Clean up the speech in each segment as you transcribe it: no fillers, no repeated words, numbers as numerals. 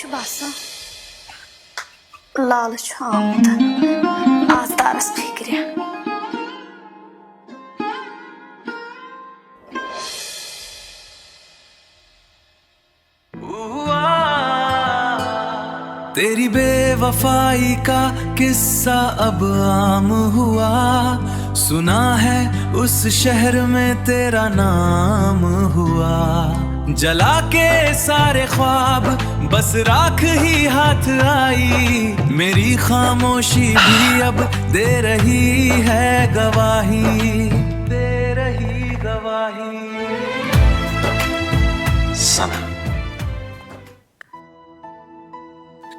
बासा लालच आमत आज तारस फिक्र तेरी बेवफाई का किस्सा अब आम हुआ, सुना है उस शहर में तेरा नाम हुआ। जला के सारे ख्वाब बस राख ही हाथ आई, मेरी खामोशी भी अब दे रही है गवाही, दे रही गवाही। सना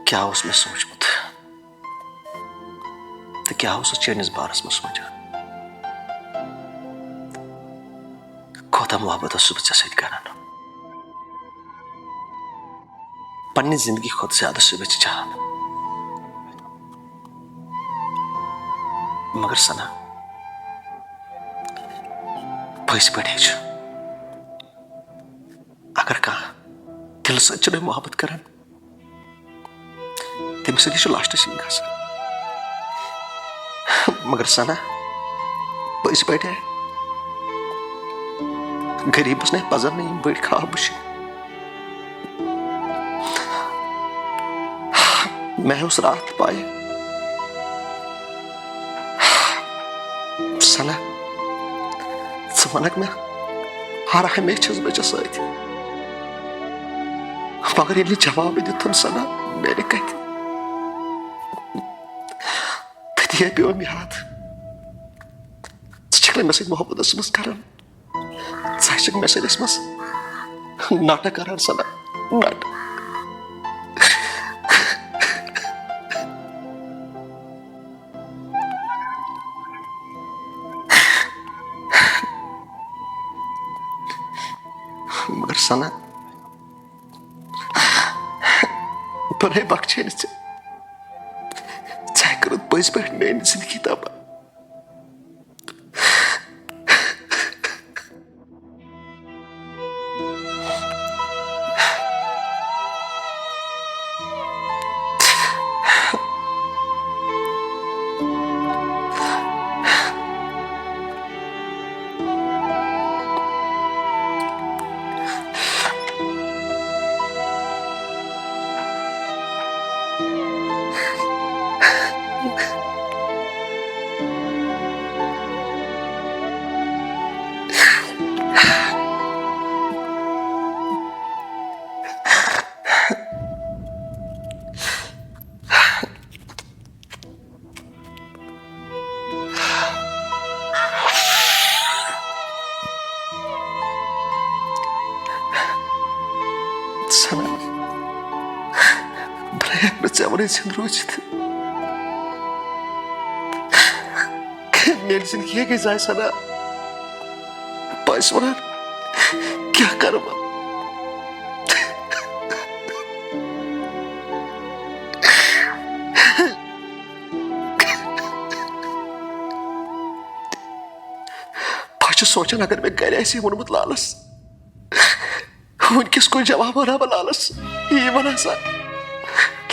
क्या उसमें सोचमुत तो क्या चैनिस बारस में सोचा कोता मोहब्बत बच्चा सत कर पन्नी जिंदगी खुद ज्यादा सुबह चाहन, मगर सना पैस पे अगर कह दिल सच मोहब्बत कर तमिस लास्ट ग मगर सना पैस पे गरीबस ने पजन नहीं बड़ ख्वाब मैं उस रात पाए सना वनक मैं हर हमेशा बच्चा सत मगर ये जवाब दिथुन सना मेरे कत तथि पे मे याद मे सत मोहब्बत मज कर मे सत मज नाटक कर सना नाटक। मगर सना बड़े बख्शे कर पज पे मेरी जिंदगी तबाह। सना बड़े रोजित मेरी जिंदगी गई जाए सना बस वन क्या करूँ सोचन अगर मैं घर ऐसे वोनमुत लालस वनकस कोई जवाब वन बह लालस ये वन सा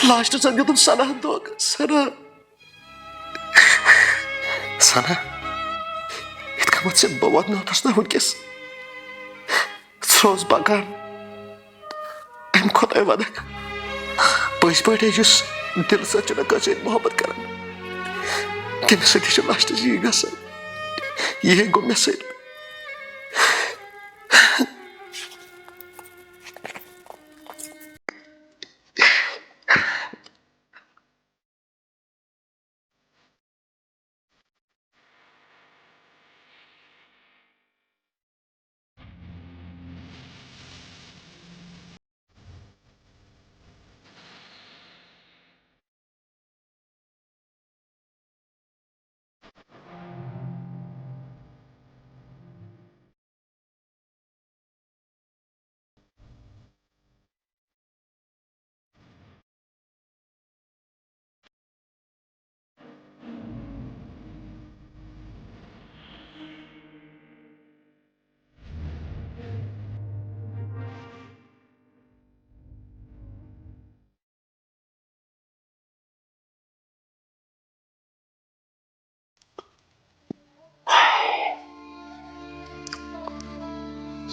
लास्ट दितुन सना धोख सना सना इत कमत से बह वो ना वनकस रोज बगान अम खुद वदक पज पे दिल सच मोहब्बत कर तमिस सत लास्ट ये ग ये गो मे सत।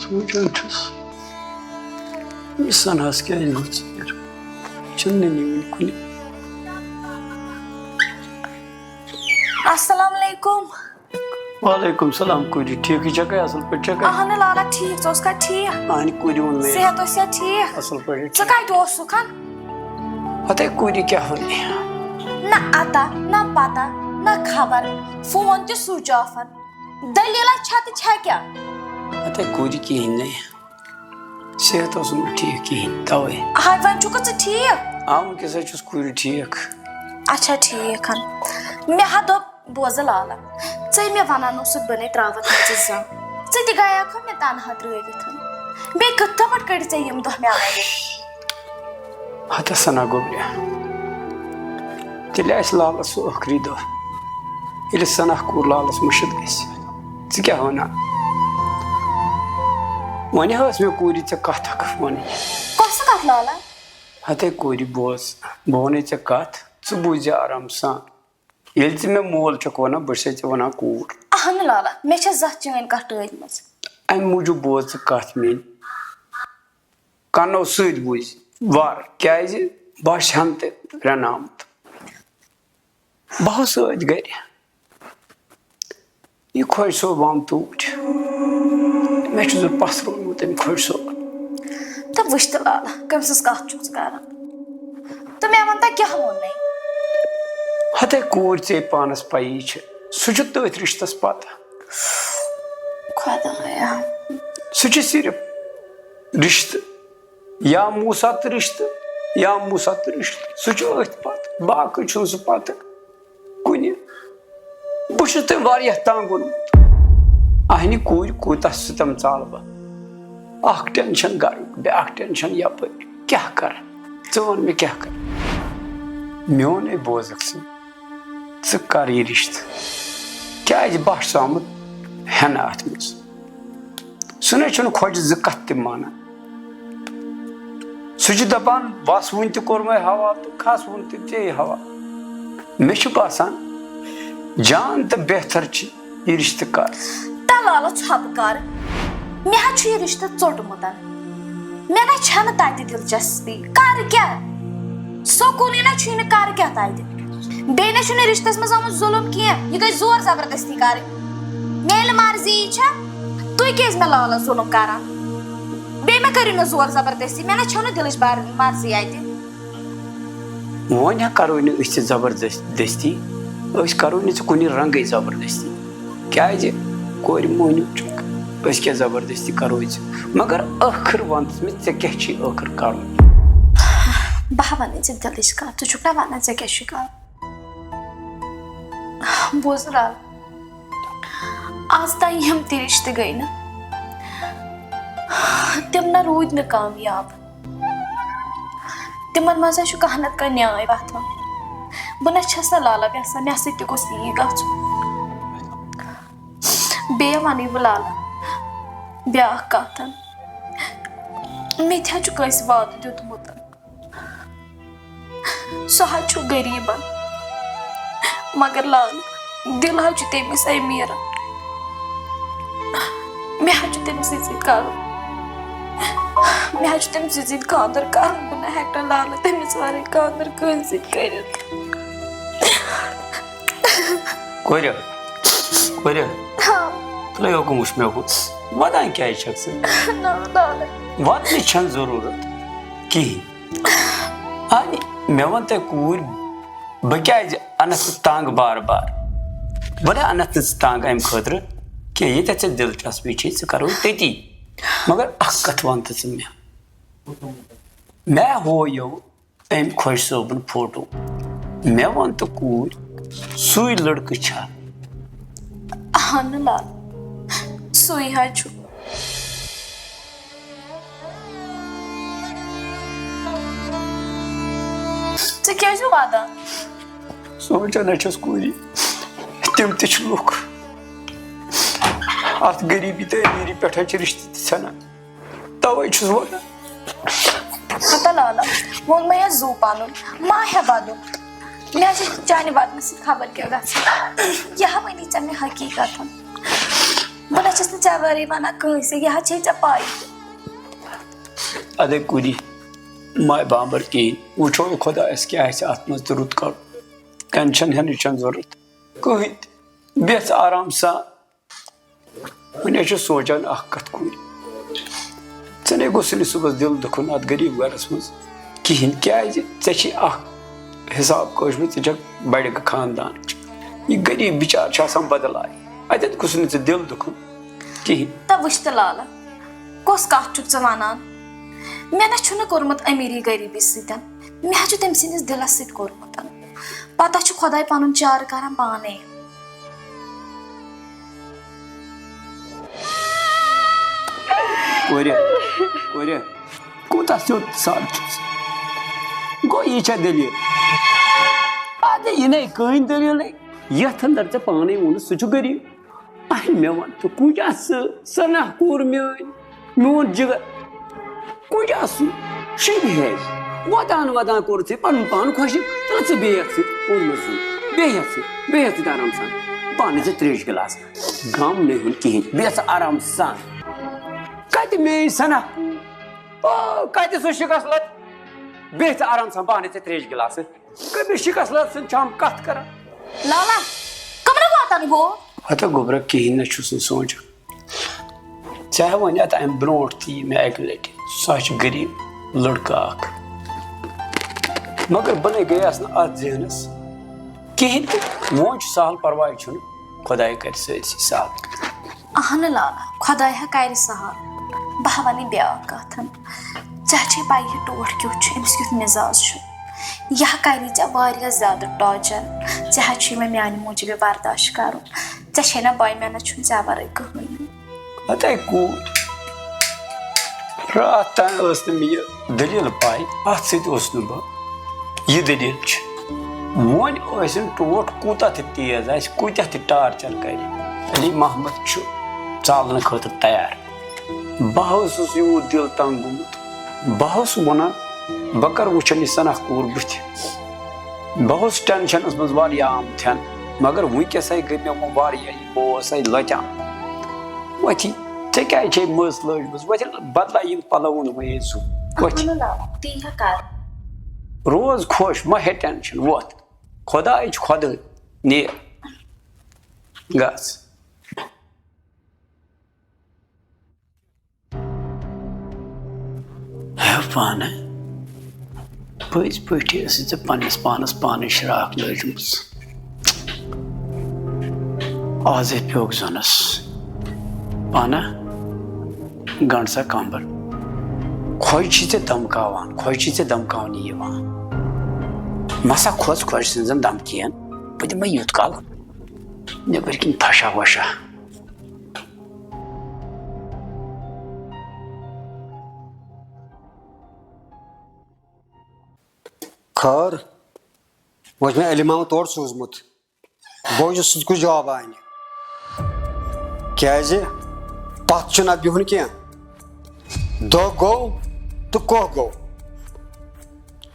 सोचान सनहस क्या चुनने कुछ अस्सलाम वालेकुम। वालेकुम सलाम कुरी ठीक चक असल पे चक अहन लाला ठीक जोस का ठीक आन कुरी वन में सेहत ओस या ठीक असल पे च काय तो सुखन अते कुरी क्या हो ना आता ना पता ना खबर फोन ते स्विच ऑफ दलीला छत छ क्या अते कुरी की नहीं सेहत ओस ठीक की तवे हाय वन चुक च ठीक आम के से कुरी ठीक अच्छा ठीक हन मे हदो बोझ लाला चै मे वनानो सु बने त्रावत मजा चै ते गया खो मे तान हाथ रविथ बे कत्ता पट कड़ चै यम दो मे आवे हता सना गोब्रिया तिले अस लालस अखरी दो इले सना को लालस मुशद गस च क्या होना वने हस मे कोरी च कथा वने कस कत लाला हते कोरी बोस बोने च कथ च बुझ आराम सा येल च मे मोल च कोना बसे च वना कूर अहन लाला मे छ जत चैन कट मज अम मुजु बोस कथ में कनो सद बुझ वार क्या बस हम ते रनामत बहुत सद गर ये खुश सोबाम तूट मे छु पस रोन तम खुश सो तो वुश्त लाला कमसस कत छु कर तो मे वन क्या वोन नहीं हते कूर चे पानस पई छ सुच तथ रिश्तस पता खुदाया सुच सिर्फ रिश्त या मूसत रिश्त या मूसत रिश्त सुच अथ पत बाकी छु सु पता कुन बुश ते वारिया तांगुन आहनी कूर कोता सुतम चालबा अख टेंशन गर ब्याक टेंशन यप क्या कर चोन में क्या कर म्योन बोजक च कर ये रिश्त क्या बह आमुत हेन अत मज सुन खुश ज कत माना सह दपान बस वन तोर मे हवा तो खस वन ते हवा मे बासान जान तो बेहतर ये रिश्त कर लाला छप कर मे ये रिश्त चोटमुत मे ना छन तत दिलचस्पी कर क्या सकुन ना कर क्या तत बे ना रिश्तस मज आमुत जुलम कह यह गई जोर जबरदस्ती कर मेल मर्जी तु क्या मे लाला जुलम कर बे मे करू ना जोर जबरदस्ती मे ना दिलच मर्जी अत वन करो जबरदस्ती करो कुन रंग जबरदस्ती क्या कोर मोनू क्या जबरदस्ती करो मगर आखिर वन मे क्या आखिर कर बह वन दिलच कत तुक ना वन क्या कर बोज लाल आज तक हम ते रिश्ते गई ना तम ना रूद न कामयाब तिमन मज कह नत कह न्याय वथान बह ना लाला यसान मे सत गोस यी बे वन बह लाला ब्या कथन मे कस वाद दितमुत सह गरीबन मगर लाल दिल तमिस अमीर मे तमिस कर मे तमिस खानदर कर बह हेक लाल तमिस वर खानदर कह वन क्या वन जरूरत कहें मे वन ते कूर बह क्या अनत तंग बार बार बह अनत तंग अम खतर कि ये दिलचस्पी करो तती मगर कत वन तो मे होयो अम खुश सोबन फोटो मे वन तो कूर सुई लड़क छा अहन लाल सुई क्या वादा सोचान कूरी तम तुख अत गरीबी तो अमीरी पे रिश्ते सान तवे वन पता लाला वोन मे जू पान मा हे वदन मे चाने वदन खबर क्या यह वनी मे हकीकत बह बस चे वन कंस यह चे पाई अदे कुरी माय बाबर कहें वो खुदास क्या अत मज तो रुत कर टेंशन हेन जरूरत कहें बेस आराम सान वे सोचान कत कुरी ऐ गोस सुबह दिल दुखन अत गरीब गरस मज कहें क्या हिसाब कशमत बड़ खानदान यह गरीब बिचार बदल आए अत गोस दिल दुखन कहें तो वुच लाला कस कत वन मे ना कोर्मुत अमीरी गरीबी सतन मे तम सिंदिस दिलस सत कोर्मुत पता खुदाई पन चार करान पाने कूत स्योत साल गो यह दलील अद यह कहीं दलील यथ अंदर ऐ पाने वोन सह गरीब मे वन तो कुजा सना कूर मोन जिगर कुजा शुभ वदान वदान कोर पन पान खुश तो बेहत बेहत आराम सान पान त्रेश गिलास गम नहीं कहें बेहत आराम सान कत मे सना कत सह शिकस लत बेहत आराम सान पान त्रेश गिलास कभी शिकस लत सम कत कर लाला कमर वातन गो हत गोबर कहें ना सोच चाहे वन अत अम ब्रो थी मे अक लट सह गरीब लड़का मगर बन गयास ना अत जहनस कहें तो वो सहल परवाह खुदाई कर सरसी सहल अहन लाला खुदाई कर सहल बह वन ब्या कथन चे पाई टोट क्युत अमिस क्युत मिजाज यह कर ज्यादा टॉर्चर चे मे मानी मूजूब बर्दाश्त कर चे ना बय मे ना े वर कहीं अत कूद रात तान मे दलील पाई अत सत बह यह दलील वन टोट कूत तेज आ कूत टार्चर कर अली मोहम्मद चालन खतर तैयार बह यूत दिल तंग गोमुत बह वन बह कर वुचन यह सना कूर बुथ बह टेंशनस मज आमथन मगर वनकस गई मे वो लचान वथी ऐ क्या मज लजम वथ बदला इन पलवन वे रोज खुश मह टेंशन वोत खुदाई खुद नेर गस पान पज पे पन्नस पानस पान शराक लजम आज प्योक जनस पाना गंड सा कंबर खोज दमकान खोज दमकान मसा खोज खोज सजन दमकियन बह दिम यूत कल नबर किन फशा वशा खर वो मे अलिमाव तोड़ सूजमुत बो सह जवाब आन क्या पत बिहुन कह दो गो तो कोह गो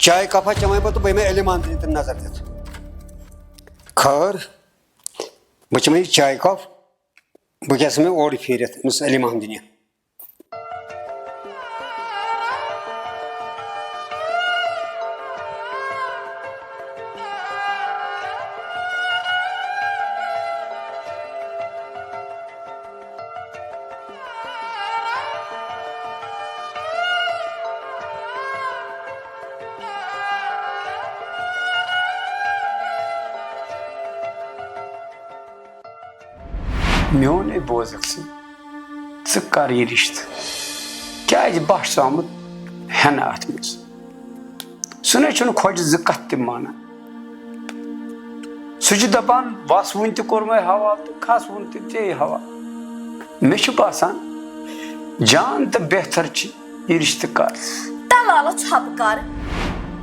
चाय कपा चमाय तो बह मे अलिमान दिन नजर दित खर बह चमे चाय कप बह क्या मे ओर फिरत अमिस अलिमान दिन मोन बोजक कर यह रिश्त क्या बह आमुत हेन अत मज सन खोज ज कत माना सह दपान बस वन कोर मे हवा तो खस वन ते हवा मे बासान जान तो बेहतर यह रिश्त कर तलाल छप कर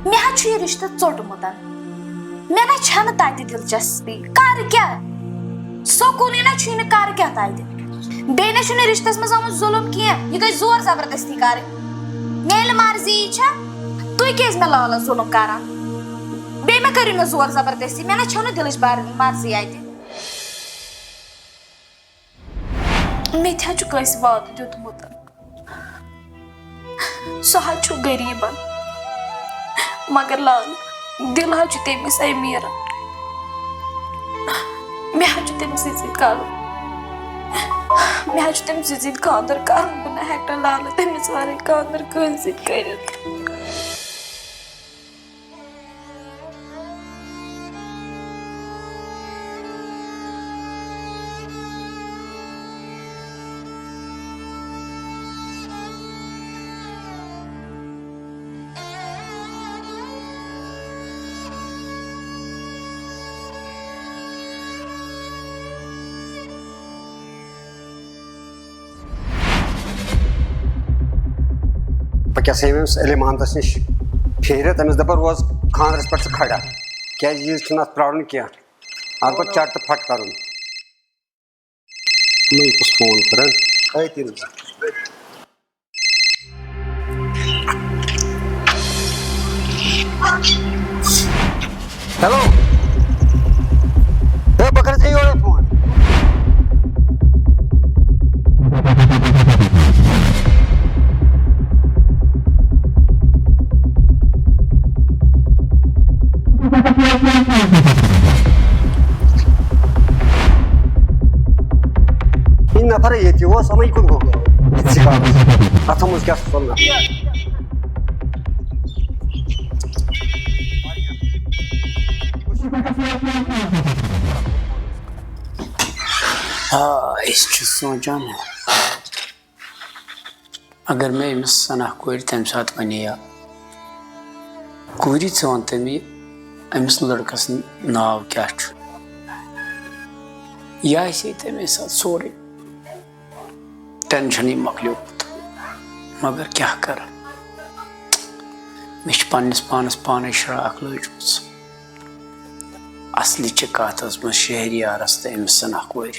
मे यह रिश्त चोटमुत मे ना तत दिलचस्पी कर क्या सकुनी ना कर क्या तत बे ना रिश्तस मज आमुत जुल्म कह यह गई जोर जबरदस्ती कर मेल मर्जी तुम क्या मे लाल जुल्म करान बे मे करू ना जोर जबरदस्ती मे ना दिलच मर्जी अत मे कैस वाद दितमुत सह गरीबन मगर लाल दिल तमिस अमीर मे तमिस कर मे तमिस खानदर कर बह हेक लाल तमिस वर खानदर कस कर क्या अलीमानतस नश फेर तमिस दप रोज खानदरस पे खड़ा क्या यीज प्रावण क्या अत पे चट फट कर फोन कर हेलो बकर फोन इन नफर ये वो समय कुछ हो गया अथम क्या सुनना सोचान अगर मैं अमिस सना कोर तम सात वन या कोरी वन तमी अमिस लड़कस नाव क्या यह तमे साथ सोरे टेंशन ही मकलियोत मगर क्या कर मे पन्नस पानस पाने शराक लजमस असली कत मज शहरियारस तो अमिस सना कोर।